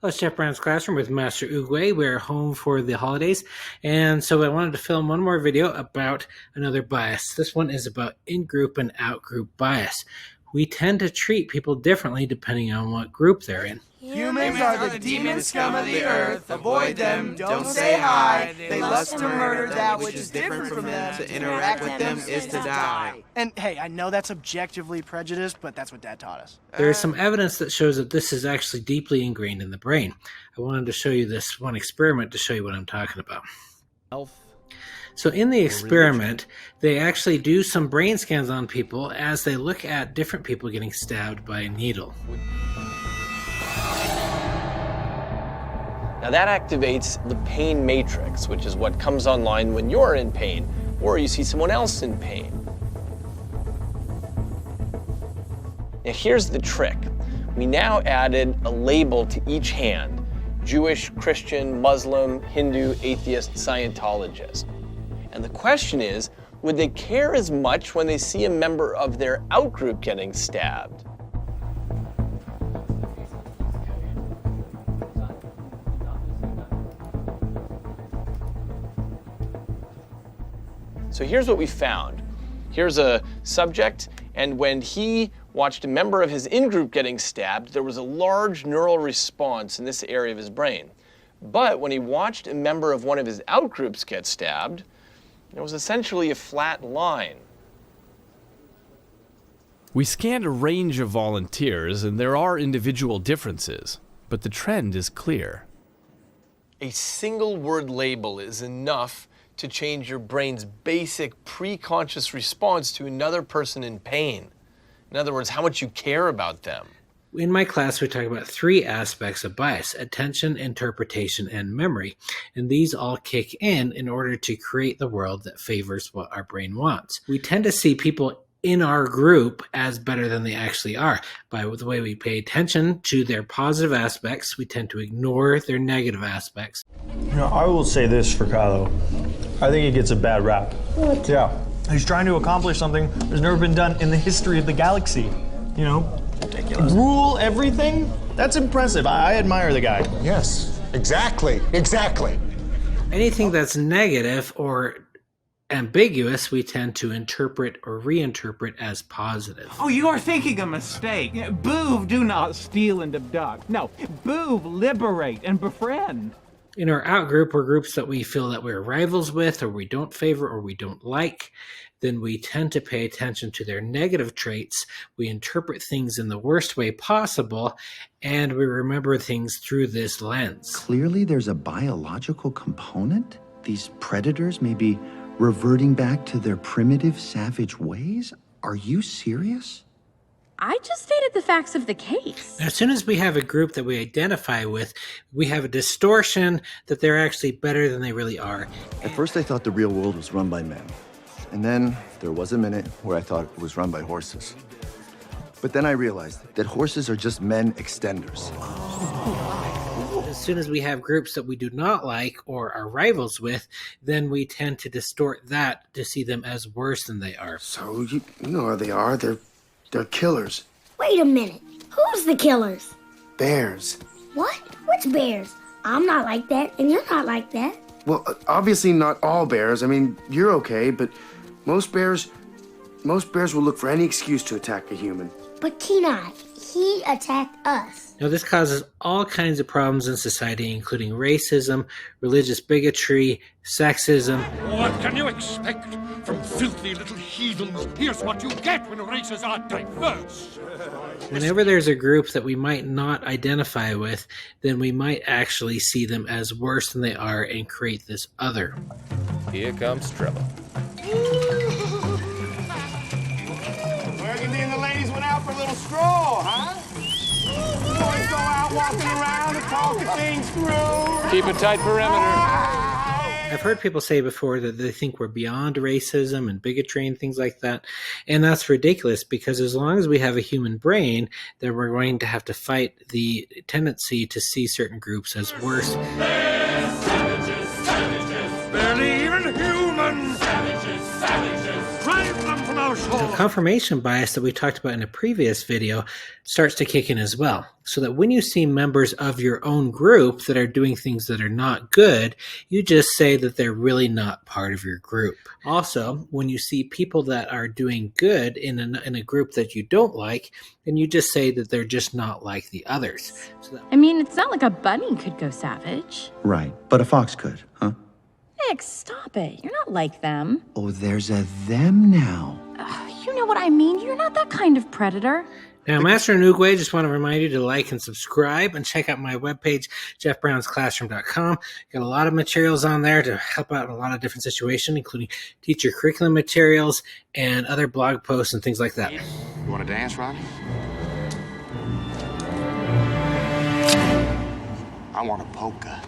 Hello, Chef Brown's Classroom with Master Oogway. We're home for the holidays, and so I wanted to film one more video about another bias. This one is about in-group and out-group bias. We tend to treat people differently depending on what group they're in. Humans are the demon scum of the earth. Avoid them, don't say hi. They lust to murder that which is different from them. To interact with them is to die. And hey, I know that's objectively prejudiced, but that's what Dad taught us. There is some evidence that shows that this is actually deeply ingrained in the brain. I wanted to show you this one experiment to show you what I'm talking about. So in the experiment, they actually do some brain scans on people as they look at different people getting stabbed by a needle. Now that activates the pain matrix, which is what comes online when you're in pain or you see someone else in pain. Now here's the trick. We now added a label to each hand: Jewish, Christian, Muslim, Hindu, atheist, Scientologist. And the question is, would they care as much when they see a member of their outgroup getting stabbed? So here's what we found. Here's a subject, and when he watched a member of his in-group getting stabbed, there was a large neural response in this area of his brain. But when he watched a member of one of his outgroups get stabbed, there was essentially a flat line. We scanned a range of volunteers, and there are individual differences, but the trend is clear. A single word label is enough to change your brain's basic pre-conscious response to another person in pain. In other words, how much you care about them. In my class, we talk about three aspects of bias: attention, interpretation, and memory. And these all kick in order to create the world that favors what our brain wants. We tend to see people in our group as better than they actually are. By the way we pay attention to their positive aspects, we tend to ignore their negative aspects. You know, I will say this for Kylo. I think he gets a bad rap. What? Yeah. He's trying to accomplish something that's never been done in the history of the galaxy. You know? Ridiculous. Rule everything? That's impressive. I admire the guy. Yes, exactly. Anything that's negative or ambiguous, we tend to interpret or reinterpret as positive. Oh, you are thinking a mistake. Boov, do not steal and abduct. No, Boov, liberate and befriend. In our outgroup, or groups that we feel that we're rivals with, or we don't favor, or we don't like, then we tend to pay attention to their negative traits. We interpret things in the worst way possible, and we remember things through this lens. Clearly, there's a biological component. These predators may be reverting back to their primitive, savage ways? Are you serious? I just stated the facts of the case. As soon as we have a group that we identify with, we have a distortion that they're actually better than they really are. At first I thought the real world was run by men. And then there was a minute where I thought it was run by horses. But then I realized that horses are just men extenders. As soon as we have groups that we do not like or are rivals with, then we tend to distort that to see them as worse than they are. So you know how they are. They're killers. Wait a minute. Who's the killers? Bears. What? Which bears? I'm not like that, and you're not like that. Well, obviously not all bears. I mean, you're okay, but most bears will look for any excuse to attack a human. But Kenai, he attacked us. Now, this causes all kinds of problems in society, including racism, religious bigotry, sexism. What can you expect from filthy little heathens? Here's what you get when races are diverse. Whenever there's a group that we might not identify with, then we might actually see them as worse than they are and create this other. Here comes trouble. Burgundy and the ladies went out for a little stroll, huh? Boys go out walking around and talking things through. Keep a tight perimeter. I've heard people say before that they think we're beyond racism and bigotry and things like that. And that's ridiculous, because as long as we have a human brain, then we're going to have to fight the tendency to see certain groups as worse. Savages, barely even human. Savages. Drive them from our shores. Now, confirmation bias that we talked about in a previous video starts to kick in as well. So that when you see members of your own group that are doing things that are not good, you just say that they're really not part of your group. Also, when you see people that are doing good in a group that you don't like, then you just say that they're just not like the others. I mean, it's not like a bunny could go savage. Right, but a fox could, huh? Nick, stop it. You're not like them. Oh, there's a them now. You know what I mean. You're not that kind of predator. Now, Master and Oogway, just want to remind you to like and subscribe and check out my webpage, jeffbrownsclassroom.com. Got a lot of materials on there to help out in a lot of different situations, including teacher curriculum materials and other blog posts and things like that. You want to dance, Ronnie? I want a polka.